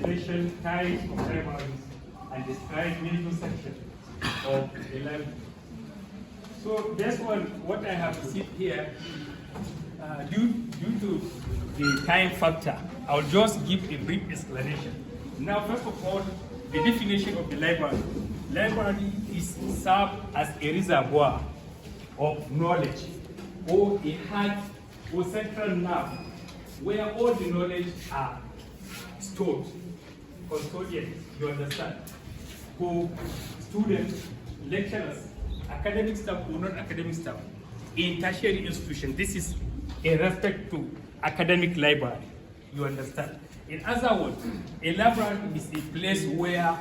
definition, types of libraries, and describe major sections of the library. So based on what I have received here, due to the time factor, I'll just give a brief explanation. Now, first of all, the definition of the library. Library is served as a reservoir of knowledge, or a heart or central nerve, where all the knowledge are stored, custodian, you understand, for students, lecturers, academic staff or non-academic staff in tertiary institutions. This is in respect to academic library, you understand. In other words, a library is a place where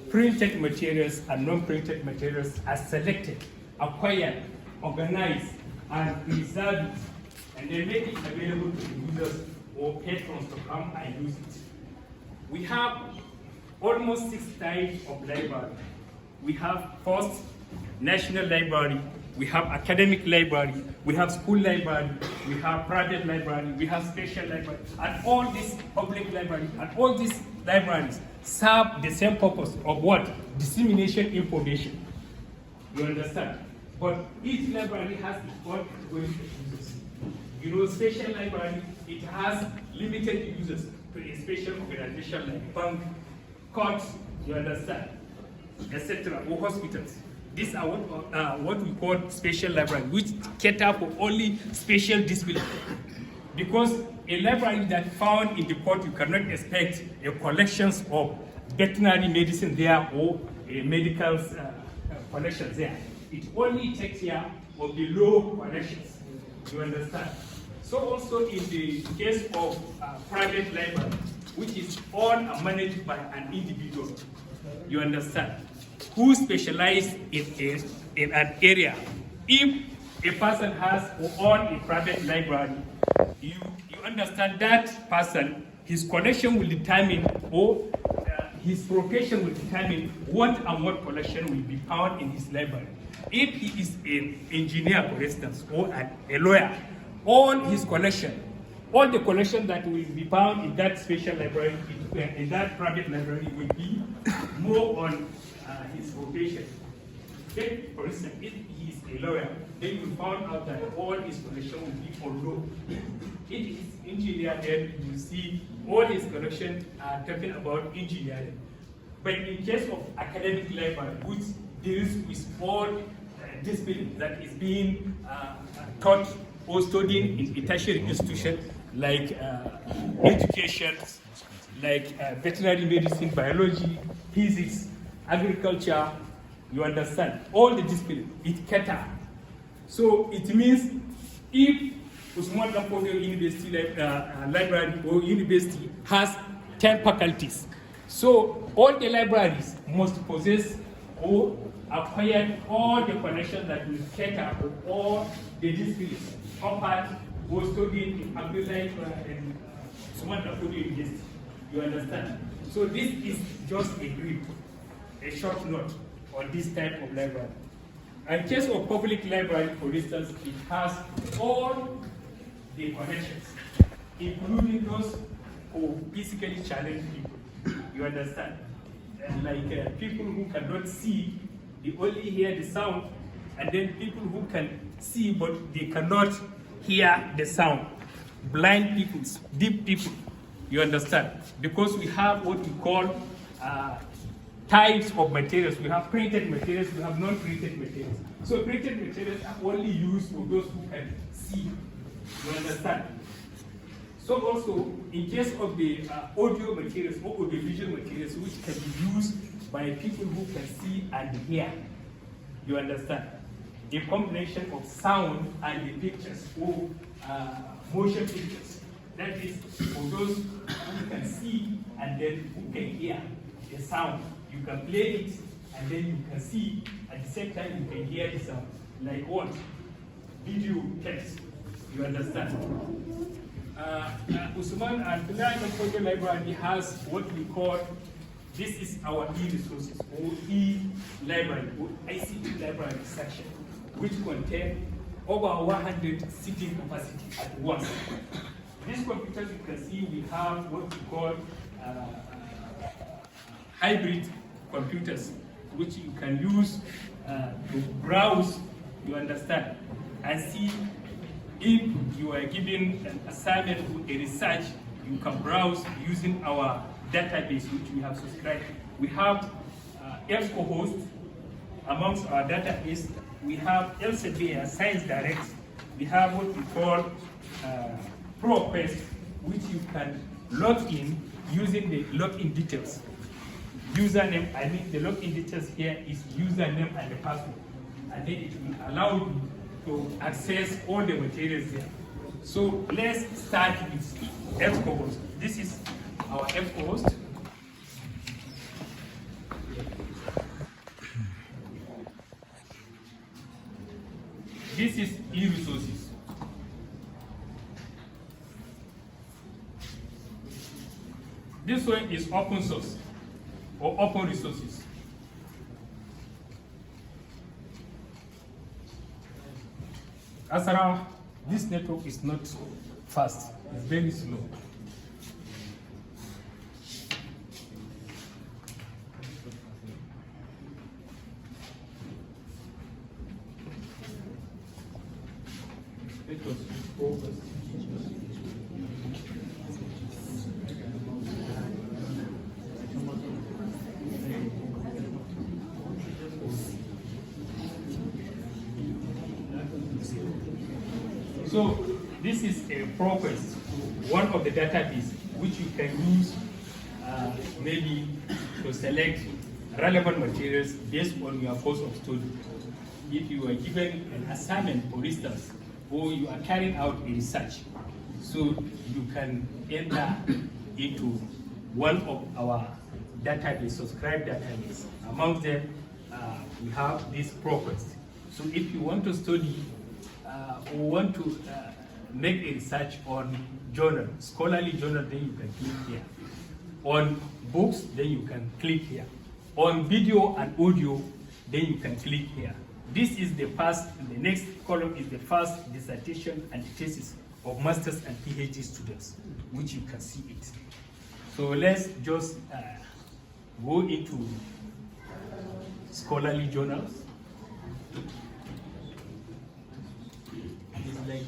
printed materials and non-printed materials are selected, acquired, organized, and preserved, and then make it available to the users or patrons to come and use it. We have almost 6 types of library. We have first, national library, we have academic library, we have school library, we have private library, we have special library, and all these public libraries, and all these libraries serve the same purpose of what? Dissemination information. You understand? But each library has its own category of users. You know, special library, it has limited users to a special organization like bank, courts, you understand, etc., or hospitals. These are what we call special library, which cater for only special discipline. Because a library that found in the court, you cannot expect a collections of veterinary medicine there or a medical collections there. It only takes care of the law collections, you understand. So also in the case of private library, which is owned and managed by an individual, you understand, who specialize in an area. If a person has or own a private library, you understand that person, his collection will determine, or his profession will determine what and what collection will be found in his library. If he is an engineer, for instance, or a lawyer, all his collection, all the collection that will be found in that special library, in that private library, will be more on his profession. Then, for instance, if he is a lawyer, then you found out that all his collection will be on law. If he is engineer, then you see all his collection are talking about engineering. But in case of academic library, which deals with all disciplines that is being taught or studied in a tertiary institution, like education, like veterinary medicine, biology, physics, agriculture, you understand, all the disciplines, it caters. So it means if Usman Fodiyo University Library or university has 10 faculties, so all the libraries must possess or acquire all the connections that will cater for all the disciplines offered or studied in Abdullahi and Usman Fodiyo University. You understand? So this is just a brief, a short note on this type of library. In case of public library, for instance, it has all the connections, including those who physically challenged people. You understand? And like people who cannot see, they only hear the sound, and then people who can see but they cannot hear the sound. Blind people, deaf people, you understand? Because we have what we call types of materials. We have printed materials, we have non-printed materials. So printed materials are only used for those who can see. You understand? So also, in case of the audio materials or audiovisual materials, which can be used by people who can see and hear, you understand? The combination of sound and the pictures or motion pictures. That is for those who can see and then who can hear the sound. You can play it and then you can see at the same time you can hear the sound. Like what? Video text. You understand? Usman and Abdullahi Fodiyo Library has what we call, this is our e-resources or e-library or ICT library section, which contain over 100 seating capacity at once. These computers, you can see we have what we call hybrid computers, which you can use to browse, you understand, and see if you are given an assignment or a research, you can browse using our database, which we have subscribed. We have EBSCO-host amongst our database. We have Elsevier, Science Direct. We have what we call ProQuest, which you can log in using the login details. Username, I mean the login details here is username and the password. And then it will allow you to access all the materials there. So let's start with EBSCO-host. This is our EBSCO-host. This is e-resources. This one is open source or open resources. As around, this network is not fast, it's very slow. So this is a ProQuest, one of the database which you can use maybe to select relevant materials based on your course of study. If you are given an assignment, for instance, or you are carrying out a research, so you can enter into one of our database, subscribed database. Among them, we have this ProQuest. So if you want to study or want to make a research on journal, scholarly journal, then you can click here. On books, then you can click here. On video and audio, then you can click here. This is the first, the next column is the first dissertation and thesis of masters and PhD students, which you can see it. So let's just go into scholarly journals. It's like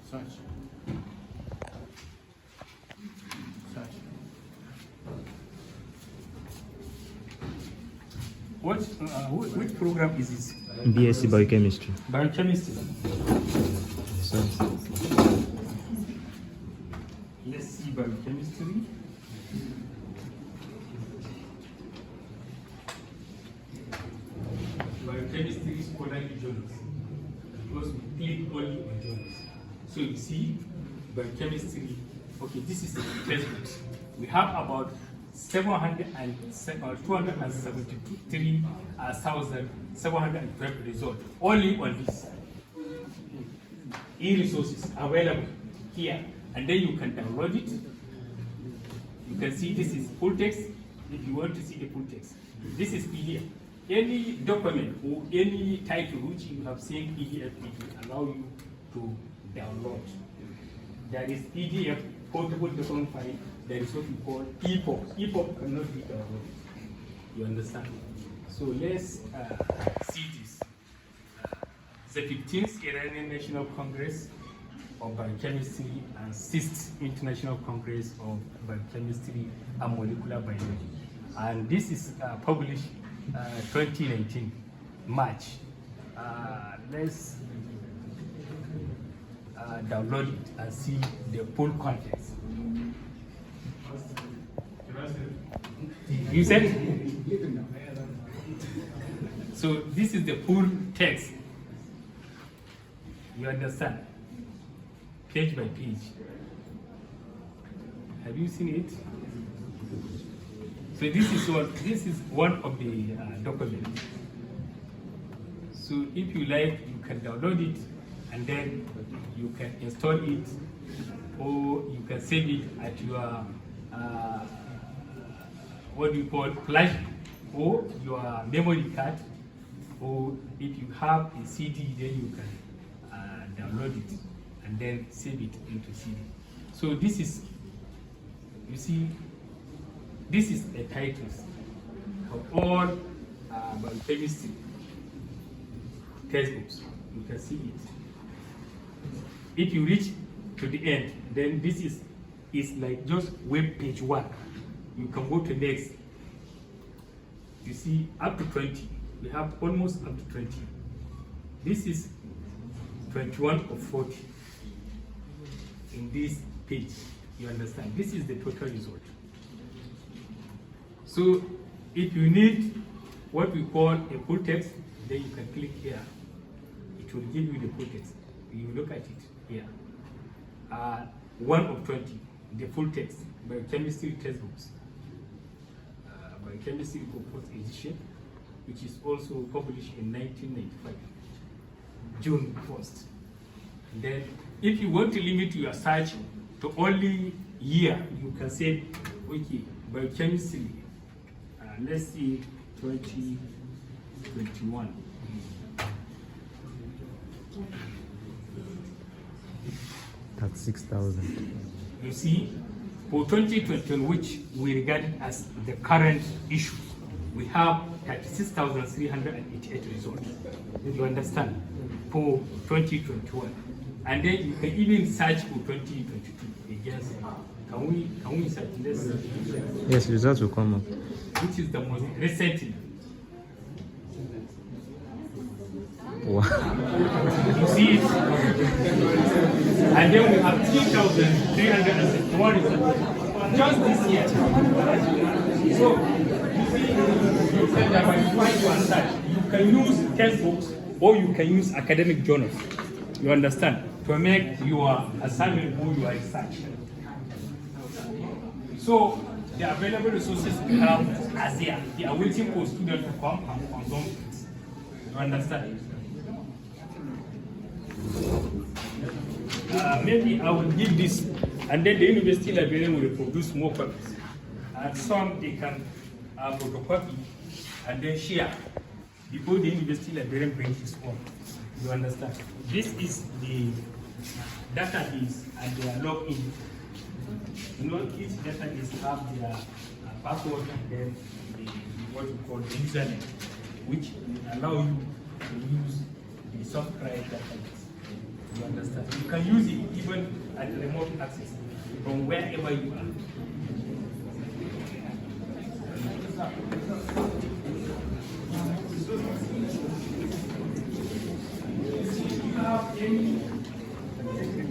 search. Which program is this? BSc Biochemistry. Biochemistry. Sorry. Let's see biochemistry. Biochemistry is scholarly journals, because we click only on journals. So you see biochemistry. Okay, this is the textbook. We have about 273,712 results only on this. E-resources available here, and then you can download it. You can see this is full text. If you want to see the full text, this is PDF. Any document or any title which you have seen PDF, it will allow you to download. There is PDF, portable document file. There is what we call EPUB. EPUB cannot be downloaded. You understand? So let's see this. The 15th Iranian National Congress of Biochemistry and 6th International Congress of Biochemistry and Molecular Biology. And this is published 2019, March. Let's download it and see the full context. You said? So this is the full text. You understand? Page by page. Have you seen it? So this is one of the documents. So if you like, you can download it and then you can install it, or you can save it at your what you call flash, or your memory card, or if you have a CD, then you can download it and then save it into CD. So this is, you see, This is a title of all biochemistry textbooks. You can see it. If you reach to the end, then this is like just web page 1. You can go to next. You see up to 20. We have almost up to 20. This is 21 of 40 in this page. You understand? This is the total result. So if you need what we call a full text, then you can click here. It will give you the full text. You look at it here. 1 of 20, the full text, biochemistry textbooks. Biochemistry for fourth edition, which is also published in 1995, June 1st. Then, if you want to limit your search to only year, you can say, okay, biochemistry, let's see, 2021. That's 6,000. You see, for 2021, which we regard as the current issue, we have 36,388 results. You understand? For 2021. And then you can even search for 2022. Again, can we search this? Yes, results will come up. Which is the most recent? Wow. You see it? And then we have 3,361 results just this year. So, you see, you can diversify your search. You can use textbooks or you can use academic journals. You understand? To make your assignment or your research. So, the available resources we have are there. They are waiting for students to come and consume it. You understand? Maybe I will give this, and then the university librarian will produce more copies. And some they can photocopy and then share before the university librarian brings his own. You understand? This is the database and their login. You know, each database have their password and then what we call the username, which allow you to use the subscribe database. You understand? You can use it even at remote access from wherever you are.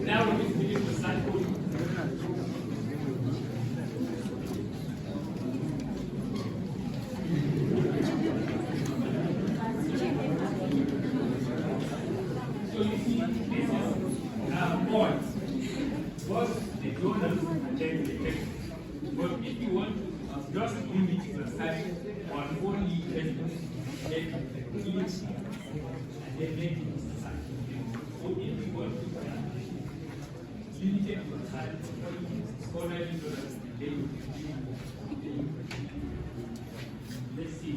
Now we need to use the cycle. So you see, this is points. First, the journals and then the text. But if you want to just limit your search on only text, then you can click and then make it search. So if you want to limit your search, scholarly journals, then you can let's see.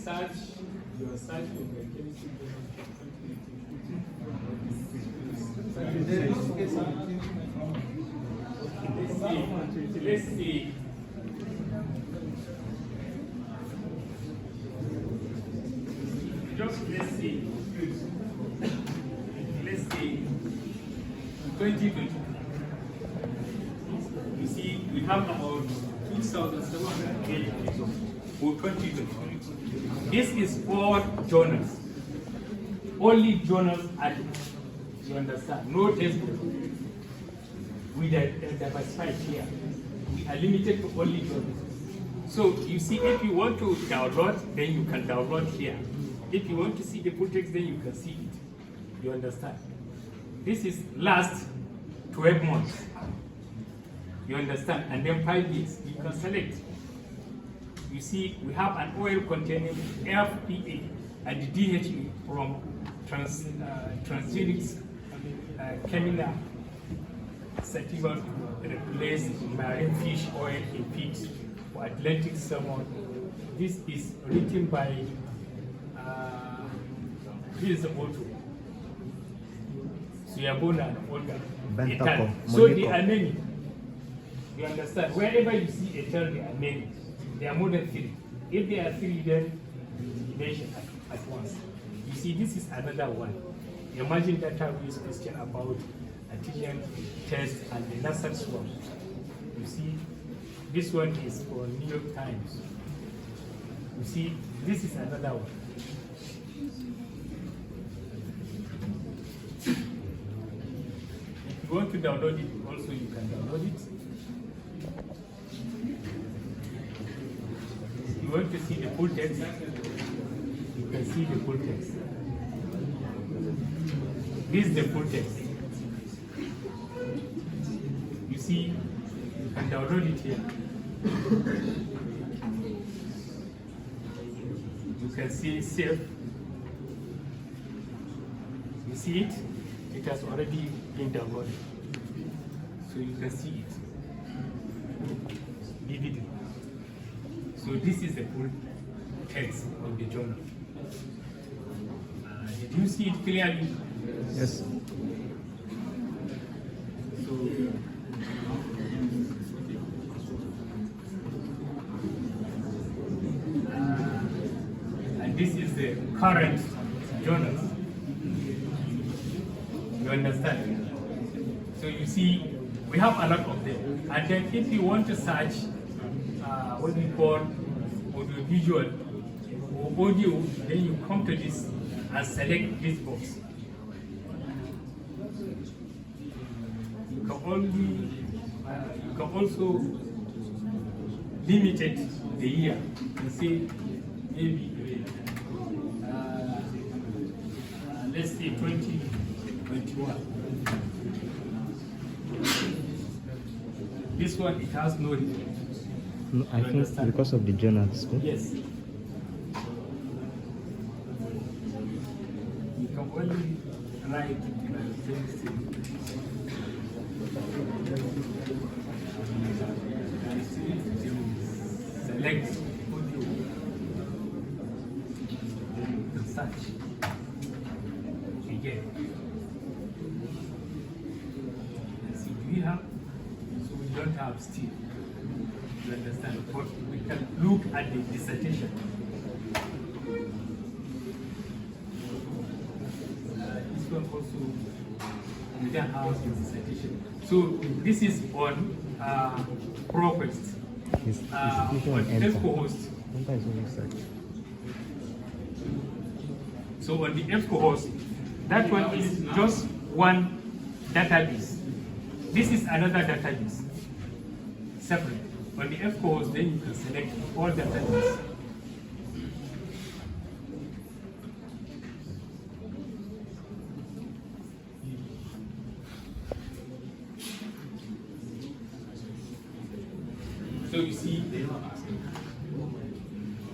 Search your search for biochemistry. Let's see. Just let's see. Let's see. 2020. You see, we have about 2,708 results for 2020. This is for journals. Only journals added. You understand? No textbook. We are diversified here. We are limited to only journals. So you see, if you want to download, then you can download here. If you want to see the full text, then you can see it. You understand? This is last 12 months. You understand? And then 5 years. You can select. You see, we have an oil containing FPA and DHA from transgenic chemical sativa replace marine fish oil in feed for Atlantic salmon. This is written by this is the author. Suyabona and Olga. So there are many. You understand? Wherever you see a term, there are many. There are more than 3. If there are 3, then mention at once. You see, this is another one. Imagine that I will question about antigen test and the nasal swab. You see, this one is for New York Times. You see, this is another one. If you want to download it, also you can download it. If you want to see the full text, you can see the full text. This is the full text. You see, you can download it here. You can see save. You see it? It has already been downloaded. So you can see it. DVD. So this is the full text of the journal. Did you see it clearly? Yes. So, and this is the current journals. You understand? So you see, we have a lot of them. And then if you want to search what we call audiovisual or audio, then you come to this and select this box. You can also limit it the year and say maybe let's say 2021. This one, it has no reference. No, I think because of the journals. Yes. You can only write select audio and search again. See, do we have? So we don't have still. You understand? But we can look at the dissertation. This one also, we don't have the dissertation. So this is on ProQuest. On EBSCO-host. So on the EBSCO-host, that one is just one database. This is another database, separate. On the EBSCO-host, then you can select all databases. So you see,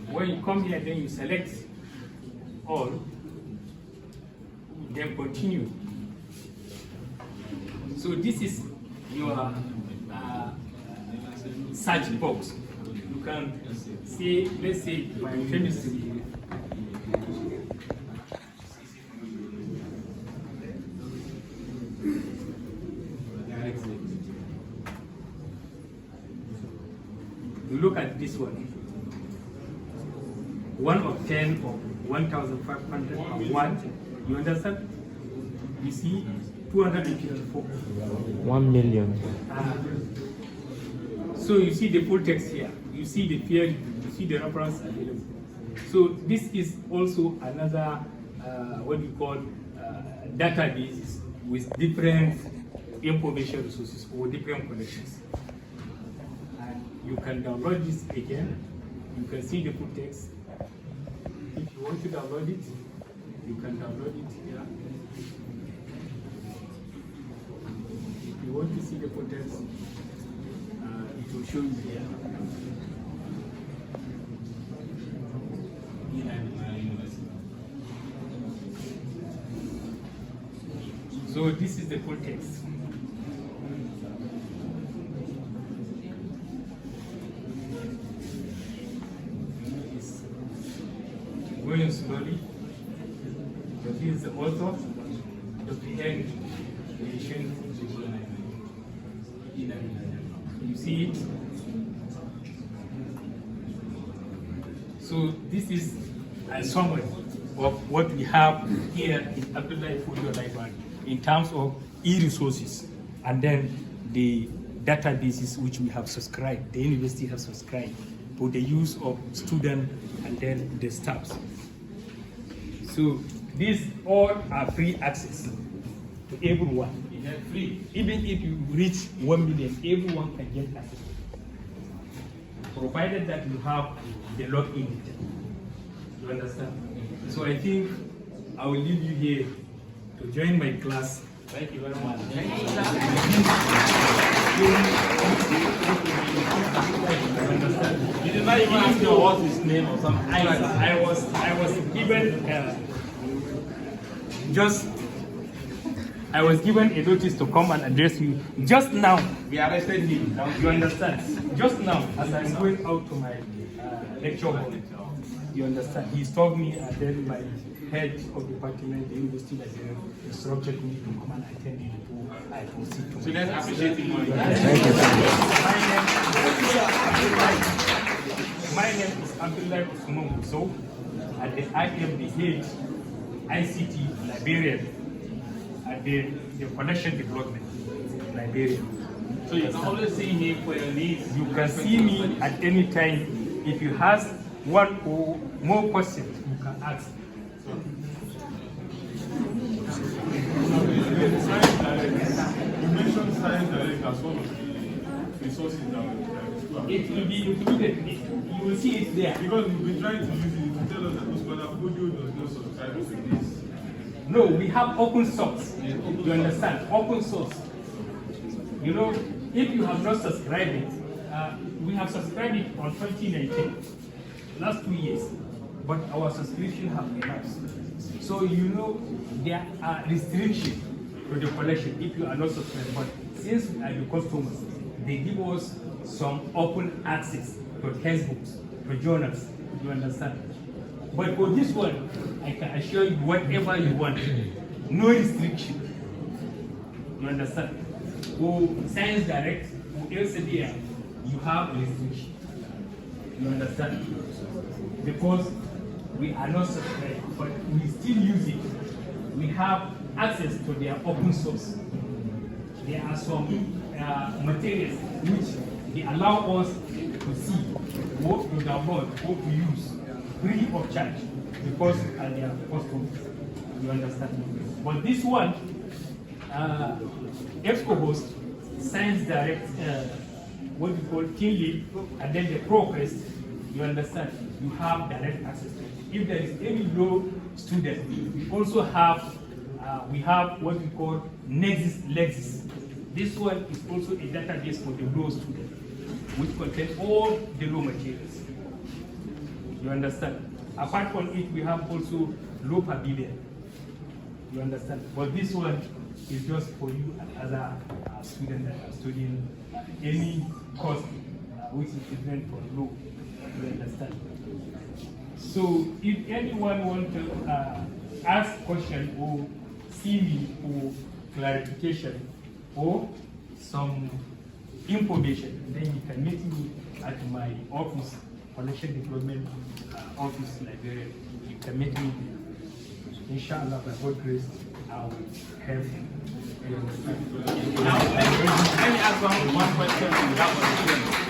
when you come here, then you select all, then continue. So this is your search box. You can say, let's say, biochemistry. You look at this one. 1 of 10 or 1,501. You understand? You see, 254. 1 million. So you see the full text here. You see the peer, you see the reference available. So this is also another what we call database with different information resources or different collections. And you can download this again. You can see the full text. If you want to download it, you can download it here. If you want to see the full text, it will show you here. So this is the full text. It's going slowly. But this is the author, Dr. Eneji. You see it? So this is a summary of what we have here in Abdullahi Fodiyo Library in terms of e-resources, and then the databases which we have subscribed, the university has subscribed for the use of students and then the staffs. So these all are free access to everyone. They're free. Even if you reach 1 million, everyone can get access, provided that you have the login detail. You understand? So I think I will leave you here to join my class. Thank you very much. You did not even ask me what his name or something. I was given I was given a notice to come and address you just now. We arrested him. You understand? Just now, as I'm going out to my lecture hall. You understand? He told me, and then my head of department, the university librarian, instructed me to come and attend it before I proceed to. So let's appreciate him more. My name is Abdullahi so, and I am the head ICT librarian at the collection development librarian. So you can always see me for your needs. You can see me at any time. If you have one or more questions, you can ask. You mentioned Science Direct as one of the resources that It will be included. You will see it there. because we've been trying to use it to tell us that this Fodiyo does not subscribe to this. No, we have open source. You understand? Open source. You know, if you have not subscribed it, we have subscribed it on 2019, last 2 years, but our subscription have elapsed. So you know there are restrictions to the collection if you are not subscribed. But since we are the customers, they give us some open access to textbooks, to journals. You understand? But for this one, I can assure you whatever you want, no restriction. You understand? For Science Direct, for LCDR, you have restriction. You understand? Because we are not subscribed, but we still use it. We have access to their open source. There are some materials which they allow us to see, what to download, what to use, free of charge, because they are customers. You understand? But this one, EBSCO-host, Science Direct, what we call Team Lead, and then the Progress, you understand? You have direct access to it. If there is any low student, we also have, we have what we call Lexis. This one is also a database for the low student, which contains all the low materials. You understand? Apart from it, we have also low pavilion. You understand? But this one is just for you as a student that are studying any course which is different from low. You understand? So if anyone wants to ask question or see me for clarification or some information, then you can meet me at my office, collection development office librarian. You can meet me there. Inshallah, by God's grace, I will help you. Now, let me ask one question on that one.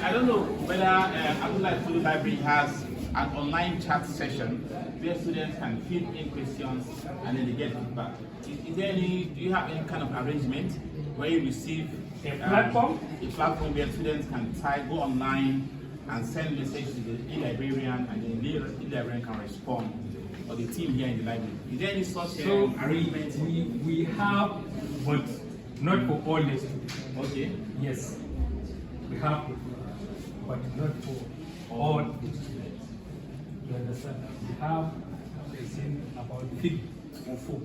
I don't know whether Abdullahi Fodiyo Library has an online chat session where students can fill in questions and then they get feedback. Is there any, do you have any kind of arrangement where you receive a platform where students can type, go online and send messages to the e-librarian, and then the e-librarian can respond, or the team here in the library? Is there any such arrangement? We have, but not for all the students. Okay. Yes, we have, but not for all the students. You understand? We have about 3 or 4.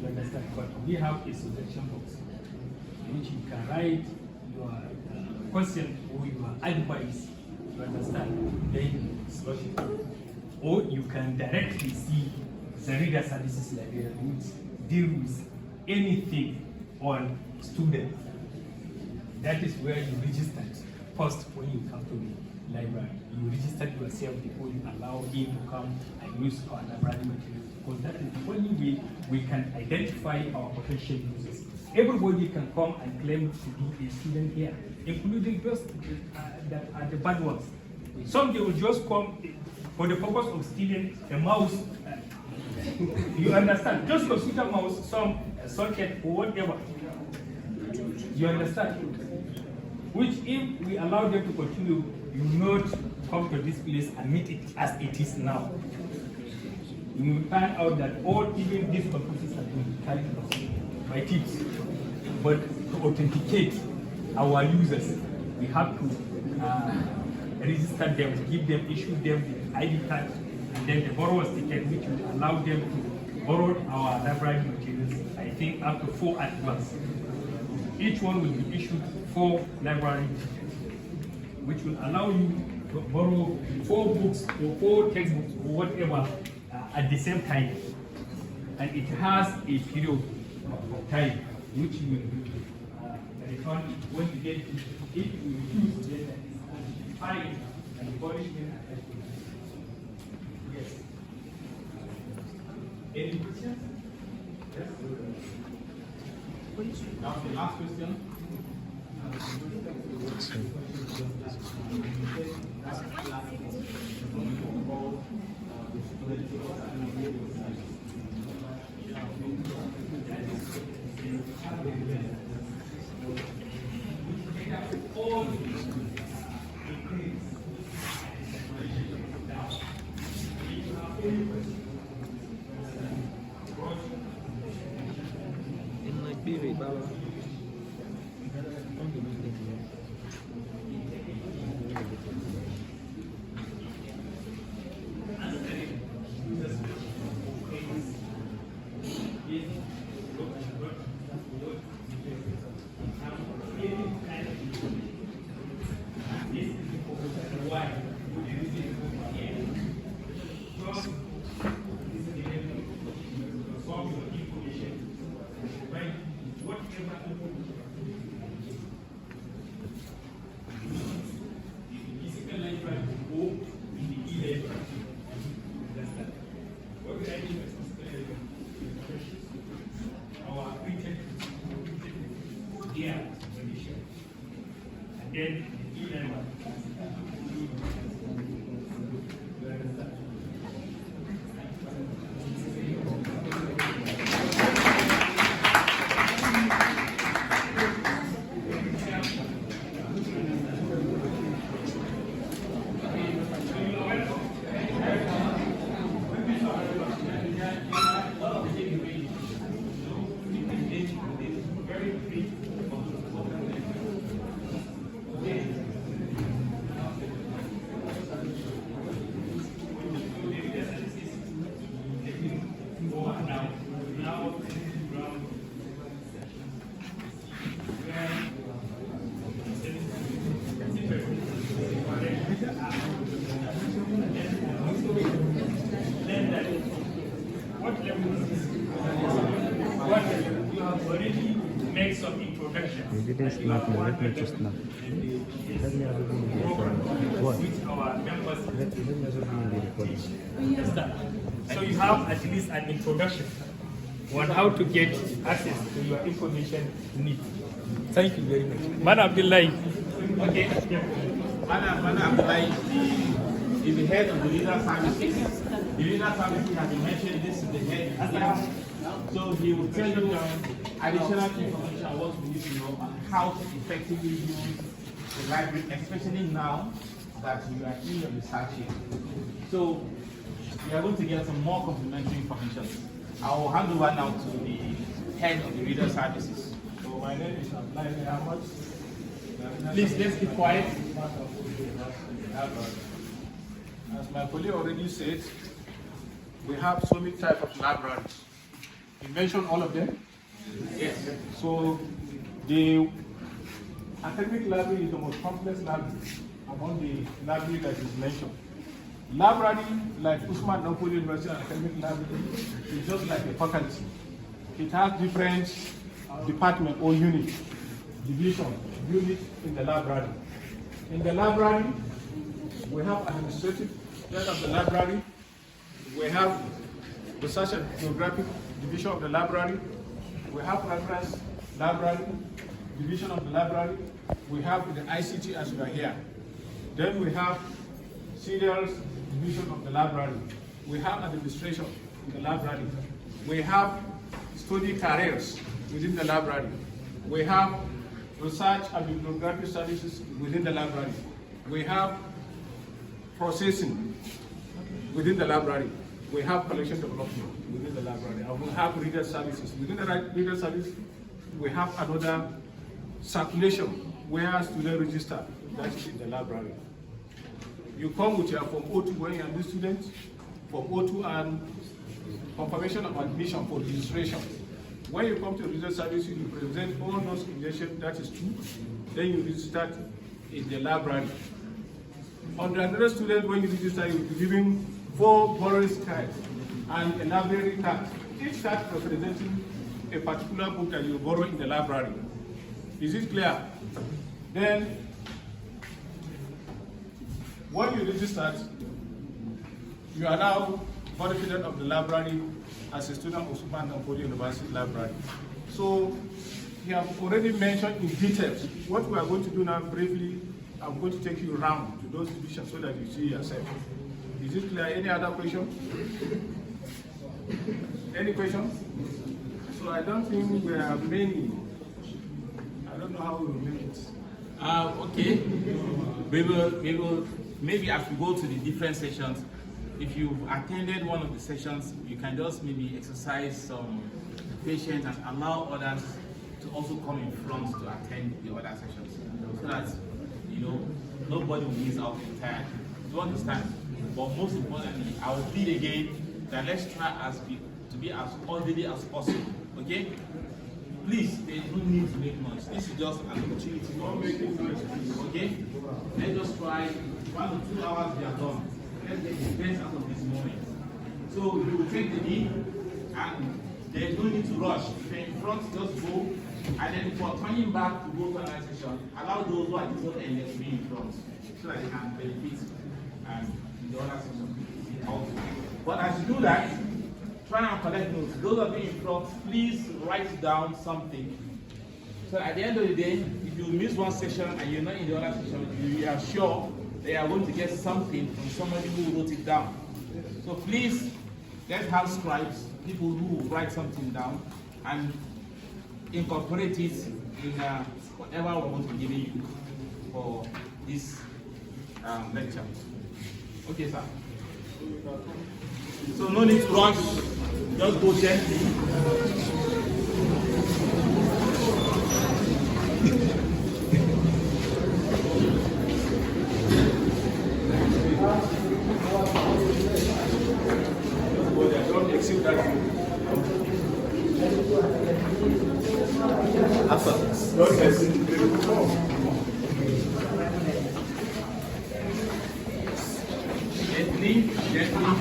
You understand? But we have a suggestion box in which you can write your question or your advice. You understand? Then slot it. Or you can directly see the Reader Services Library, which deal with anything on students. That is where you register first when you come to the library. You register yourself before you allow him to come and use our library materials, because that is the only way we can identify our potential users. Everybody can come and claim to be a student here, including those that are the bad ones. Some they will just come for the purpose of stealing a mouse. You understand? Just for a mouse, some socket or whatever. You understand? Which, if we allow them to continue, you will not come to this place and meet it as it is now. You will find out that even these computers are being carried by thieves. But to authenticate our users, we have to register them, issue them the ID card, and then the borrower's ticket, which will allow them to borrow our library materials, I think up to 4 at once. Each one will be issued 4 library tickets, which will allow you to borrow 4 books or 4 textbooks or whatever at the same time. And it has a period of time which you will return when you get it. If you refuse, then that is fine and punishment. Yes. Any questions? Yes. Now the last question. In Liberia, Baba. You didn't snap me, let me just snap. Let me also be in the recording. What? Let me also be in the recording. So you have at least an introduction on how to get access to your information you need. Thank you very much. Man Abdullahi. Okay. Man Abdullahi, the is the head of the leader services. The leader services has been mentioned. This is the head here. So he will tell you additional information on what we need to know on how to effectively use the library, especially now that you are in your research here. So we are going to get some more complementary information. I will hand over now to the head of the reader services. So my name is Abdullahi Fodiyo. Please, let's keep quiet. As my colleague already said, we have so many types of libraries. You mentioned all of them? Yes. So the academic library is the most complex library among the library that is mentioned. Library, like Usman Danfodio University Academic Library, is just like a faculty. It has different department or unit, division, unit in the library. In the library, we have administrative head of the library, we have research and geographic division of the library, we have reference library, division of the library, we have the ICT as we are here. Then we have serials division of the library. We have administration in the library. We have study careers within the library. We have research and bibliographic services within the library. We have processing within the library. We have collection development within the library. And we have reader services. Within the reader service, we have another circulation where students register. That's in the library. You come with your Form O2 when you are a student, Form O2 and confirmation of admission for registration. When you come to research service, you present all those credentials, that is true. Then you register in the library. On the other student, when you register, you will be given 4 borrowing cards and a library card. Each card representing a particular book that you borrow in the library. Is it clear? Then, when you register, you are now verified of the library as a student of Usman Danfodio University Library. So, we have already mentioned in details what we are going to do now briefly. I'm going to take you around to those divisions so that you see yourself. Is it clear? Any other question? Any questions? So I don't think we have many. I don't know how we will make it. Okay. We will maybe as we go to the different sessions, if you've attended one of the sessions, you can just maybe exercise some patience and allow others to also come in front to attend the other sessions, so that nobody will miss out entirely. Do you understand? But most importantly, I will plead again that let's try to be as orderly as possible. Okay? Please, there is no need to make noise. This is just an opportunity for us. Okay? Let's just try 1 or 2 hours we are done. Let's get the best out of this moment. So you will take the lead, and there is no need to rush. If you're in front, just go. And then for turning back to go to another session, allow those who are in the end to be in front, so that they can benefit in the other session also. But as you do that, try and collect notes. Those of you in front, please write down something. So at the end of the day, if you miss one session and you're not in the other session, you are sure they are going to get something from somebody who wrote it down. So please, let's have scribes, people who write something down and incorporate it in whatever we're going to be giving you for this lecture. Okay, sir. So no need to rush, just go gently. Don't exceed that. Don't exceed. Gently.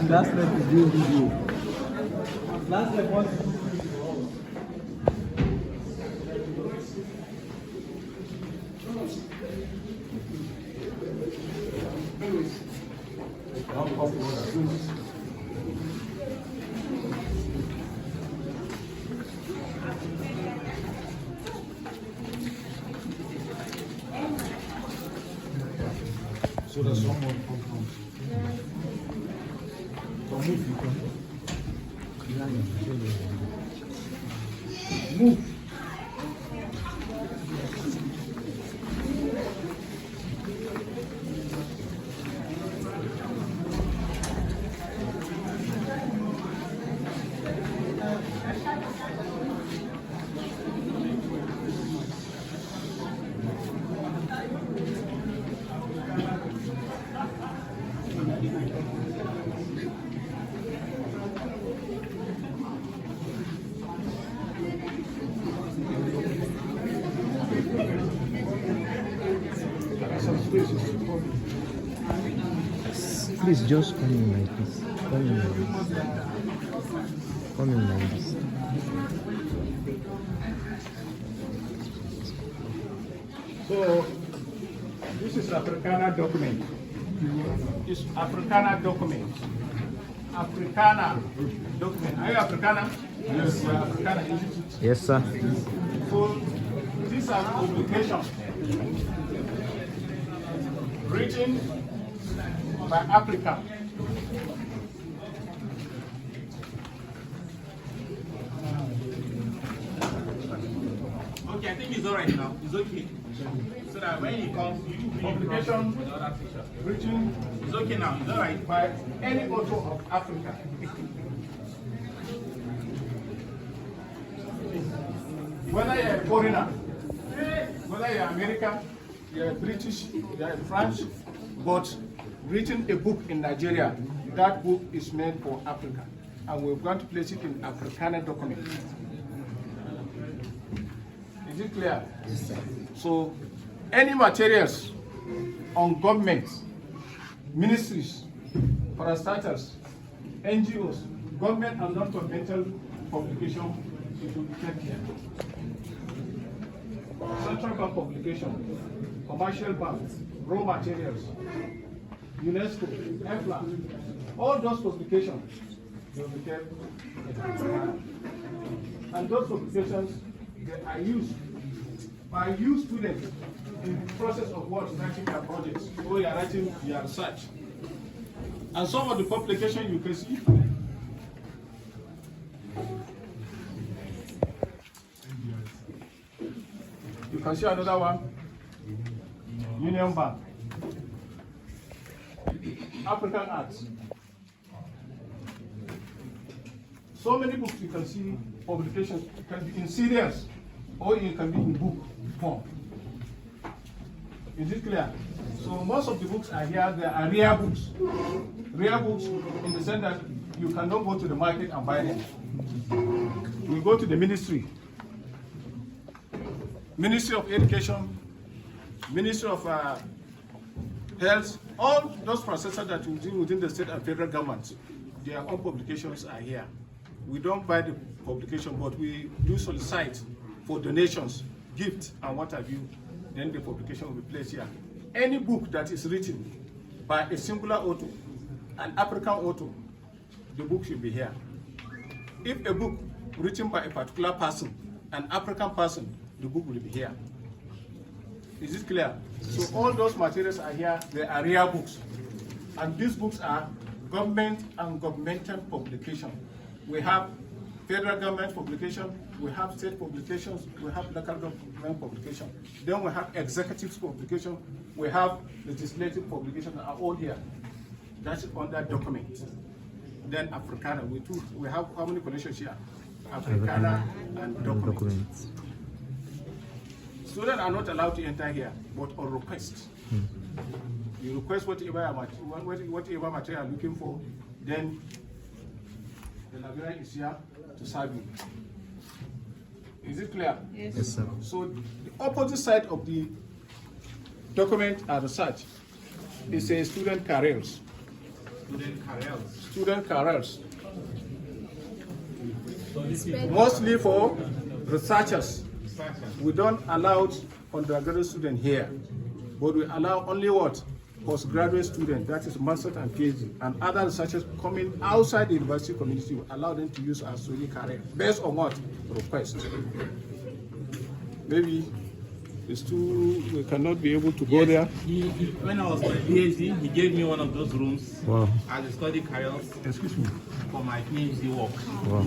Last step is do video. Last step was of students. So there's someone come. So move, you can. Move. Please just come in like this. Come in like this. Come in like this. So this is Africana document. It's Africana document. Africana document. Are you Africana? Yes, you are Africana, isn't it? Yes, sir. So these are publications written by Africa. Okay, I think it's all right now. It's okay. So that when he comes, you Publication with other pictures. written It's okay now. It's all right. by any author of Africa. Whether you're a foreigner, whether you're American, you're British, you're French, but written a book in Nigeria, that book is made for Africa. And we're going to place it in Africana document. Is it clear? Yes, sir. So, any materials on government, ministries, parastatals, NGOs, government and non-governmental publication, it will be kept here. Central bank publication, commercial banks, raw materials, UNESCO, EFLA, all those publications will be kept here. And those publications, they are used by you students in the process of writing your projects, or you are writing your research. And some of the publications you can see. You can see another one, Union Bank, African Arts. So many books you can see, publications, it can be in serials or it can be in book form. Is it clear? So most of the books are here, they are rare books. Rare books in the sense that you cannot go to the market and buy them. You go to the ministry. Ministry of Education, Ministry of Health, all those processes that we do within the state and federal governments, their own publications are here. We don't buy the publication, but we do solicit for donations, gifts, and what have you. Then the publication will be placed here. Any book that is written by a singular author, an African author, the book should be here. If a book written by a particular person, an African person, the book will be here. Is it clear? So all those materials are here, they are rare books. And these books are government and governmental publication. We have federal government publication, we have state publications, we have local government publication. Then we have executive publication, we have legislative publication, are all here. That's under document. Then Africana, we have how many collections here? Africana and documents. Students are not allowed to enter here, but on request. You request whatever material you are looking for, then the librarian is here to serve you. Is it clear? Yes, sir. So the opposite side of the document and research is a student careers. Student careers. Mostly for researchers. We don't allow undergraduate students here, but we allow only what? postgraduate students, that is master's and PhD, and other researchers coming outside the university community will allow them to use our study career based on what? Request. Maybe it's too, we cannot be able to go there. When I was my PhD, he gave me one of those rooms as a study career. Excuse me. For my PhD work. Wow.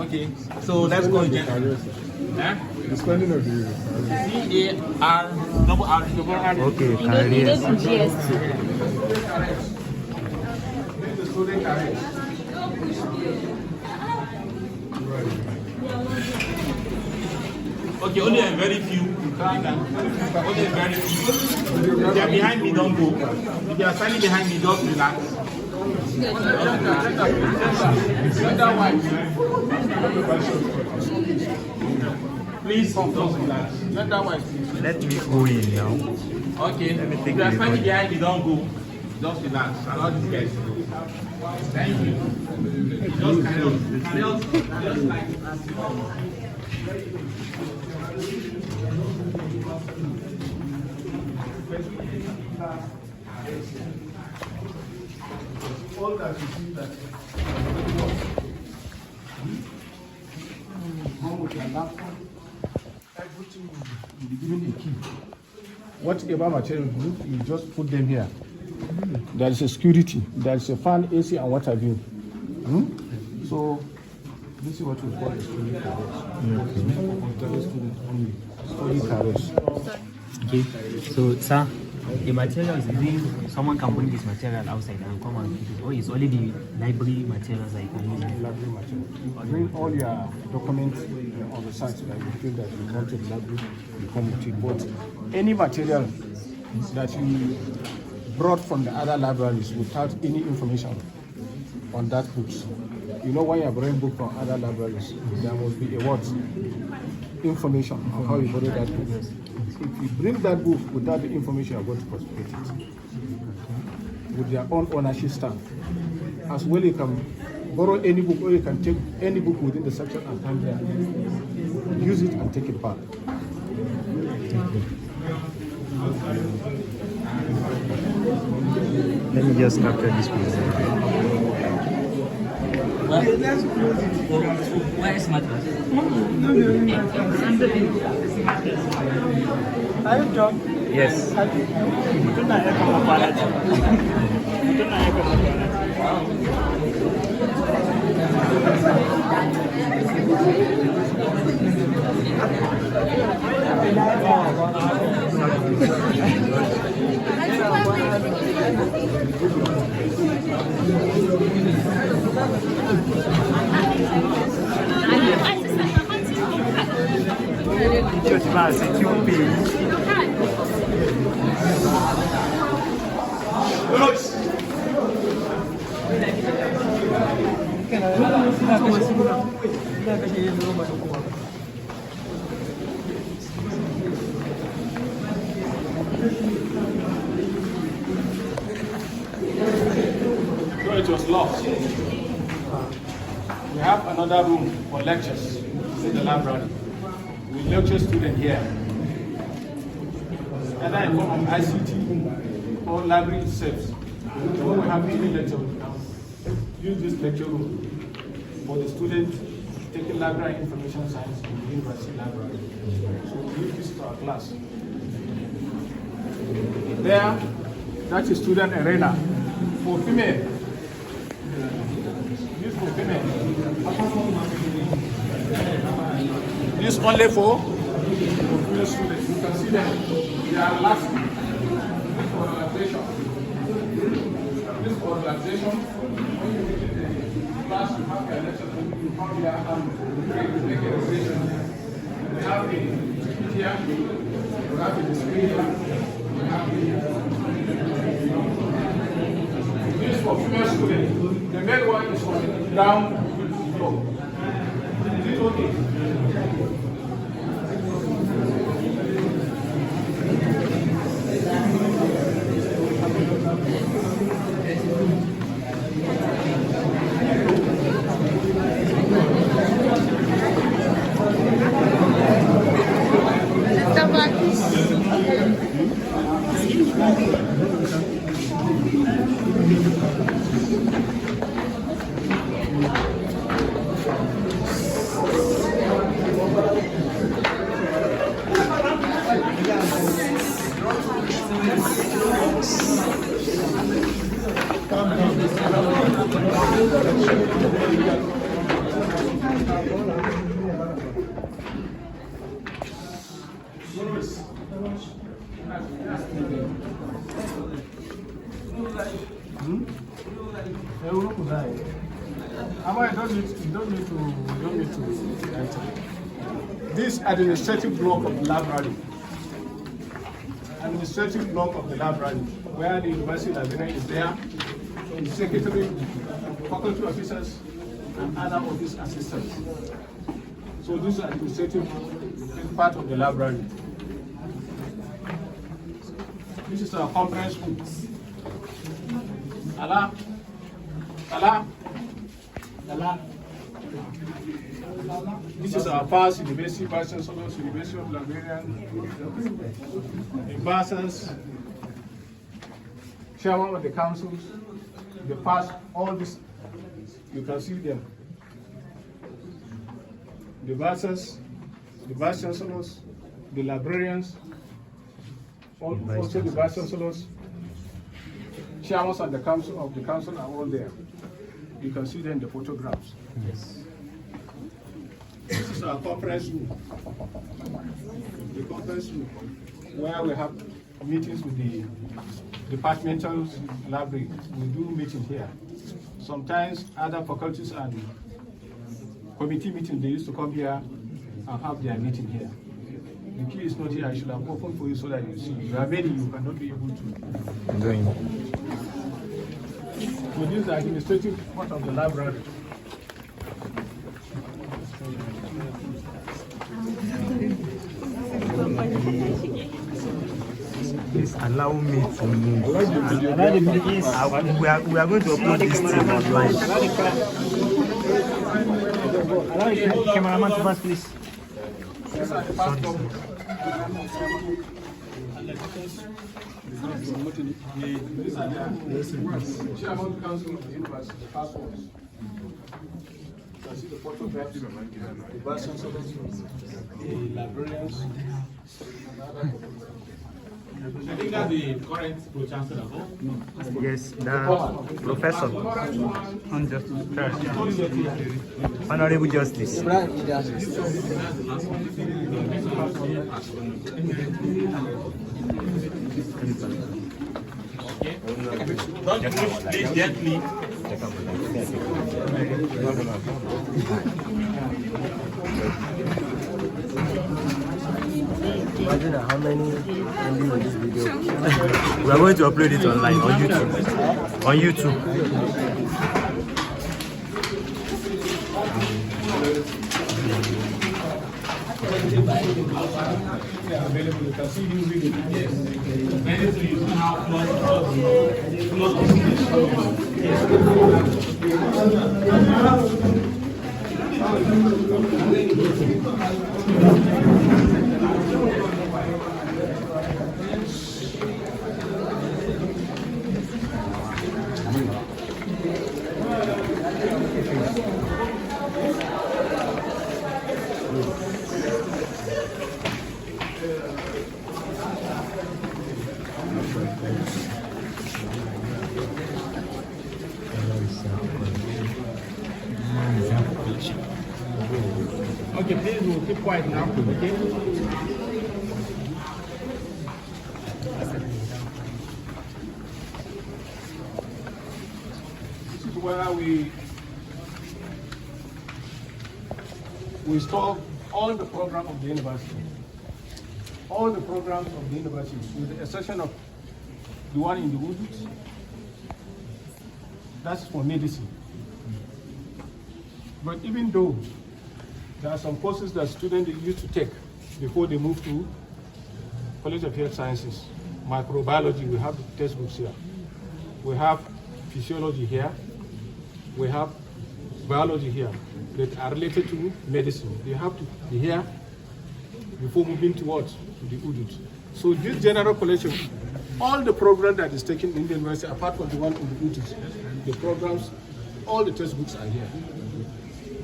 Okay, so let's go again. The spelling of the C-A-R-R-R. Okay, careers. Okay, only a very few. Only a very few. If they are behind me, don't go. If they are standing behind me, just relax. Please, don't relax. Let me go in now. Okay, if you are standing behind me, don't go. Just relax. Allow these guys. Thank you. Just carry on. Just like all that you see that home with your laptop, everything will be given a key. Whatever material you need, you just put them here. There is a security, there is a fan, AC, and what have you. So this is what we call a study carriers. Okay, so sir, the materials, someone can bring this material outside and come and use it, or it's only the library materials I can use? Library material. You bring all your documents on the site that you feel that you come to the library, you come with it. But any material that you brought from the other libraries without any information on that book, you know, when you bring book from other libraries, there must be a what? Information on how you borrow that book. If you bring that book without the information, you are going to prosecute it with their own ownership stamp. As well, you can borrow any book, or you can take any book within the section and come there, use it and take it back. Let me just capture this piece. Where is mattress? Are you John? Yes. So it was lost. We have another room for lectures in the library. We lecture students here. Either in form of ICT or library itself. When we have any lecture, we can use this lecture room for the students taking library information science in the university library. So we use this to our class. There, that's a student arena for female. This for female. This only for female students. You can see them. They are relaxing. This for relaxation. This for relaxation. When you visit the class, you have your lecture. You come here and make a relaxation. We have the here. We have the display here. We have the this for female students. The male one is on the ground floor. Is it okay? You don't need to enter. This administrative block of the library. Administrative block of the library, where the university librarian is there, the secretary, faculty officers, and other office assistants. So this is administrative part of the library. This is our conference room. Allah. This is our past university, vice chancellors, university of librarians, ambassadors, chairman of the councils, the past, all this, you can see them. The vices, the vice chancellors, the librarians, also the vice chancellors, chairmen of the council are all there. You can see them in the photographs. Yes. This is our conference room. The conference room where we have meetings with the departmental library. We do meetings here. Sometimes other faculties and committee meetings, they used to come here and have their meeting here. The key is not here. I should have opened for you so that you see. You are many, you cannot be able to join. So this is the administrative part of the library. Please allow me to move. We are going to upload this thing online. Allow the cameraman to pass, please. These are the chairman of the council of the university, the past ones. You can see the photographs, the vice chancellors, the librarians. I think that's the current pro-chancellor. No? Yes, the professor. Honorable Justice. Don't push this gently. Imagine how many endings in this video. We are going to upload it online on YouTube. On YouTube. Available, you can see new videos. Yes. Many to use now Okay, please, we'll keep quiet now, okay? This is where we store all the programs of the university. All the programs of the university, with the exception of the one in the UDUS. That's for medicine. But even though there are some courses that students used to take before they move to College of Health Sciences, microbiology, we have the textbooks here. We have physiology here. We have biology here that are related to medicine. They have to be here before moving towards the UDUS. So this general collection, all the programs that is taken in the university, apart from the one in the UDUS, the programs, all the textbooks are here.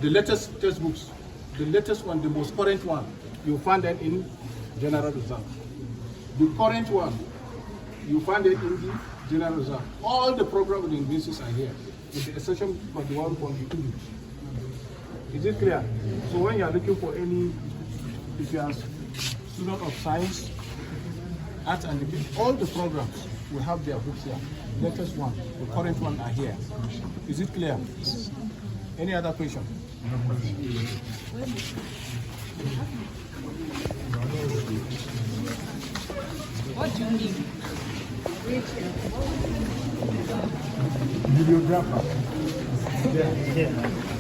The latest textbooks, the latest one, the most current one, you find that in general results. The current one, you find it in the General Reserve. All the program in linguistics are here, with the exception of the one from the UDUS. Is it clear? So when you are looking for any, if you are student of science, arts and education, all the programs will have their books here. Latest one, the current one are here. Is it clear? Any other question? What do you need? Videographer.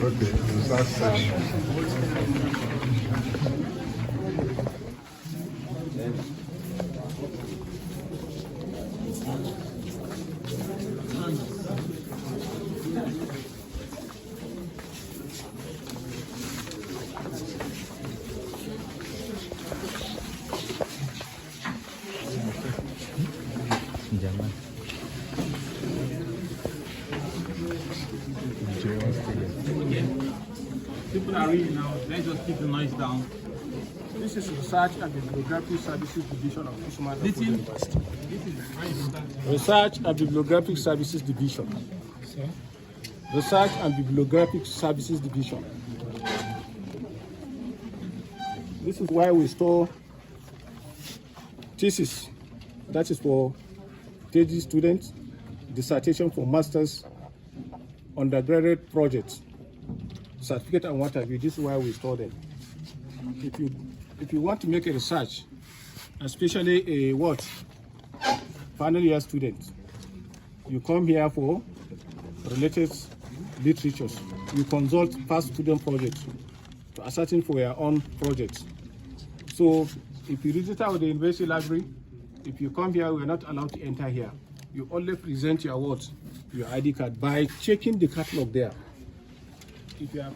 Okay, research section. Jangan. People are reading now. Let's just keep the noise down. This is Research and Bibliographic Services Division of Usman University. This is very important. Research and Bibliographic Services Division. Research and Bibliographic Services Division. This is why we store thesis. That is for PhD students, dissertation for masters, undergraduate projects, certificate and what have you. This is why we store them. If you want to make a research, especially a final year student, you come here for related literatures. You consult past student projects to ascertain for your own projects. So if you register with the university library, if you come here, we are not allowed to enter here. You only present your your ID card by checking the catalog there. If you are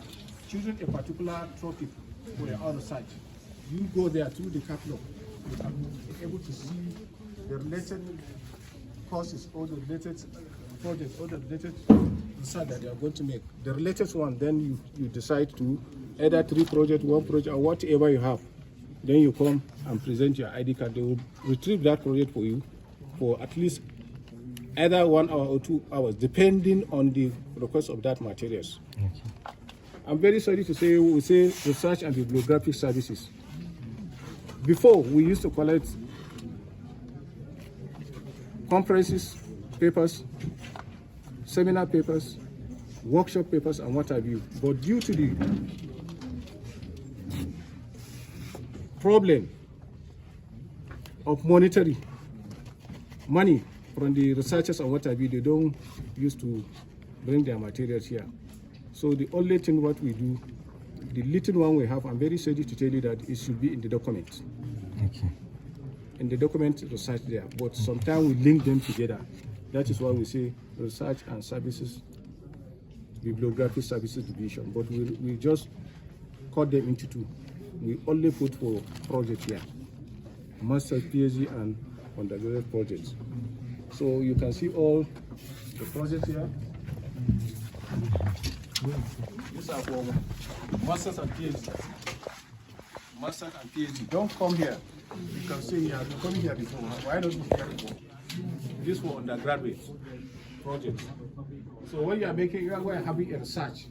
choosing a particular topic for your own research, you go there through the catalog. You can be able to see the related courses or the related projects or the related research that you are going to make. The latest one, then you decide to either 3 projects, 1 project, or whatever you have. Then you come and present your ID card. They will retrieve that project for you for at least either 1 hour or 2 hours, depending on the request of that materials. Okay. I'm very sorry to say, we say research and bibliographic services. Before, we used to collect conferences, papers, seminar papers, workshop papers, and what have you. But due to the problem of monetary money from the researchers and what have you, they don't used to bring their materials here. So the only thing what we do, the little one we have, I'm very sorry to tell you that it should be in the document. Okay. In the document, research there, but sometimes we link them together. That is why we say research and services, bibliographic services division, but we just cut them into 2. We only put for project here, master's, PhD, and undergraduate projects. So you can see all the projects here. These are for masters and PhD. Masters and PhD. Don't come here. You can see here, you come here before. Why don't you here before? This for undergraduate projects. So when you are making, you are having a research.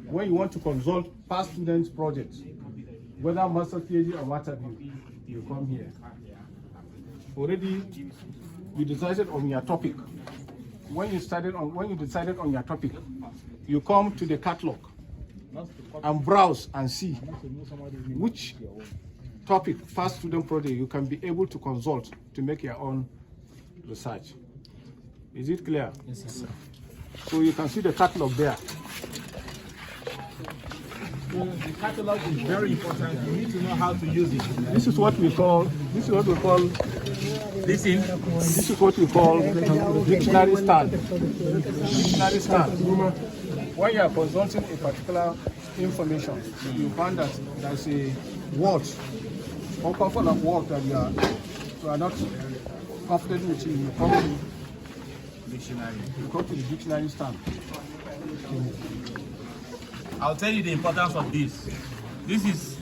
When you want to consult past students' projects, whether master's, PhD, or what have you come here. Already, you decided on your topic. When you decided on your topic, you come to the catalog and browse and see which topic, past student project, you can be able to consult to make your own research. Is it clear? Yes, sir. So you can see the catalog there. The catalog is very important. You need to know how to use it. This is what we call Listen. This is what we call dictionary stand. Dictionary stand. When you are consulting a particular information, you find that there's a word or couple of words that you are not confident with, you come to Dictionary. you go to the dictionary stand. I'll tell you the importance of this. This is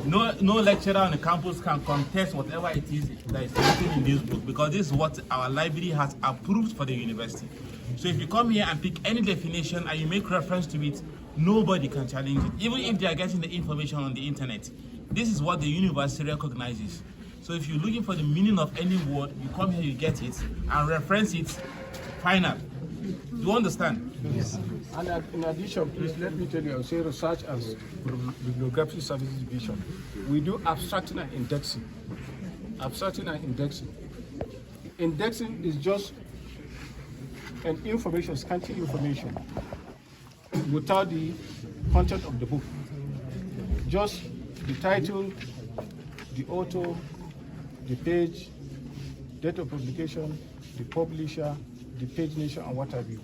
No lecturer on the campus can contest whatever it is that is written in this book, because this is what our library has approved for the university. So if you come here and pick any definition and you make reference to it, nobody can challenge it, even if they are getting the information on the internet. This is what the university recognizes. So if you're looking for the meaning of any word, you come here, you get it, and reference it, final. Do you understand? Yes. And in addition, please let me tell you, I say research as bibliography services division. We do abstracting and indexing. Abstracting and indexing. Indexing is just an information, scanty information, without the content of the book. Just the title, the author, the page, date of publication, the publisher, the page nation, and what have you.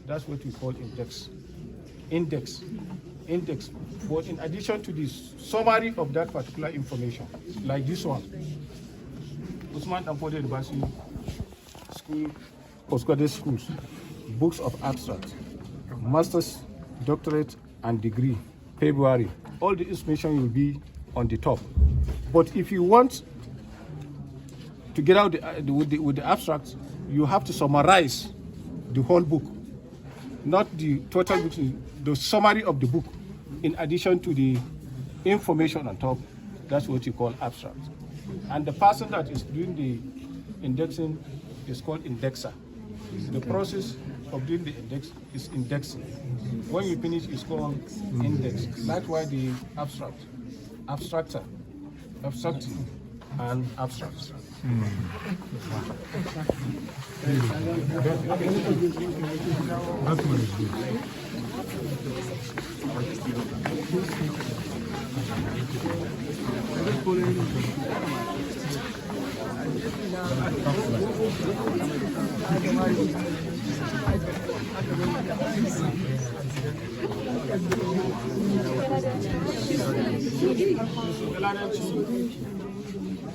That's what we call index. Index. But in addition to this, summary of that particular information, like this one, Usman Danfodiyo University School, postgraduate schools, books of abstract, master's, doctorate, and degree, February. All the information will be on the top. But if you want to get out with the abstract, you have to summarize the whole book, not the total book, the summary of the book, in addition to the information on top. That's what you call abstract. And the person that is doing the indexing is called indexer. The process of doing the index is indexing. When you finish, it's called index. That's why the abstracting, and abstract. That one is good.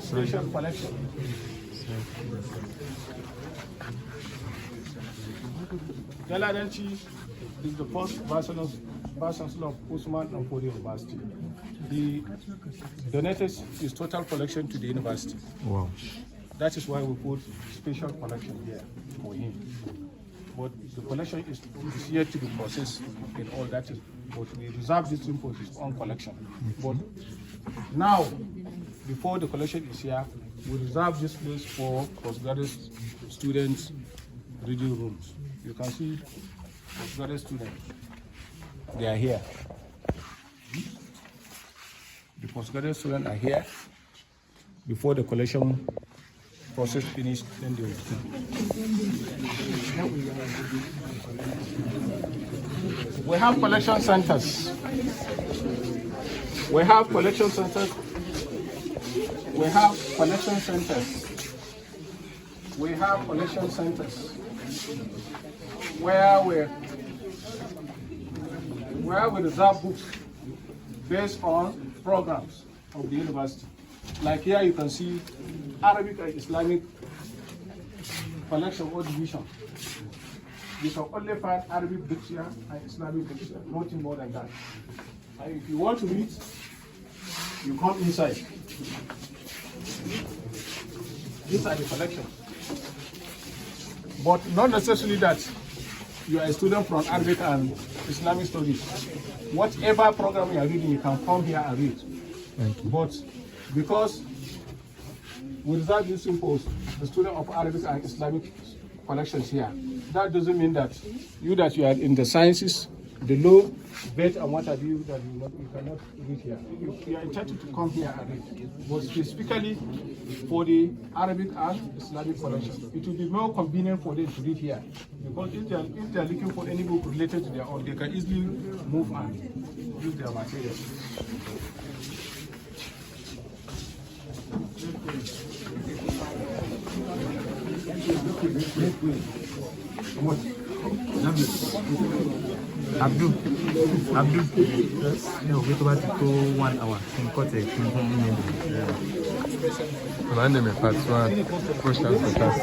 Special collection. Galadanchi is the first vice chancellor of Usman Danfodiyo University. He donated his total collection to the university. Wow. That is why we put special collection here for him. But the collection is yet to be processed in all that is. But we reserve this thing for his own collection. But now, before the collection is here, we reserve this place for postgraduate students' reading rooms. You can see postgraduate students. They are here. The postgraduate students are here. Before the collection process finished, then they will come. We have collection centers. We have collection centers. We have collection centers. We have collection centers where we reserve books based on programs of the university. Like here you can see Arabic and Islamic collection or division. You can only find Arabic books here and Islamic books here, nothing more than that. And if you want to read, you come inside. These are the collections. But not necessarily that you are a student from Arabic and Islamic studies. Whatever program you are reading, you can come here and read. But because we reserve this for the student of Arabic and Islamic collections here, that doesn't mean that you are in the sciences, the law, vet, and what have you, that you cannot read here. You are entitled to come here and read. But specifically for the Arabic and Islamic collection, it will be more convenient for them to read here. Because if they are looking for any book related to their own, they can easily move and use their materials. Abdul. No, we to 1 hour. My name is Patswan. Questions for class.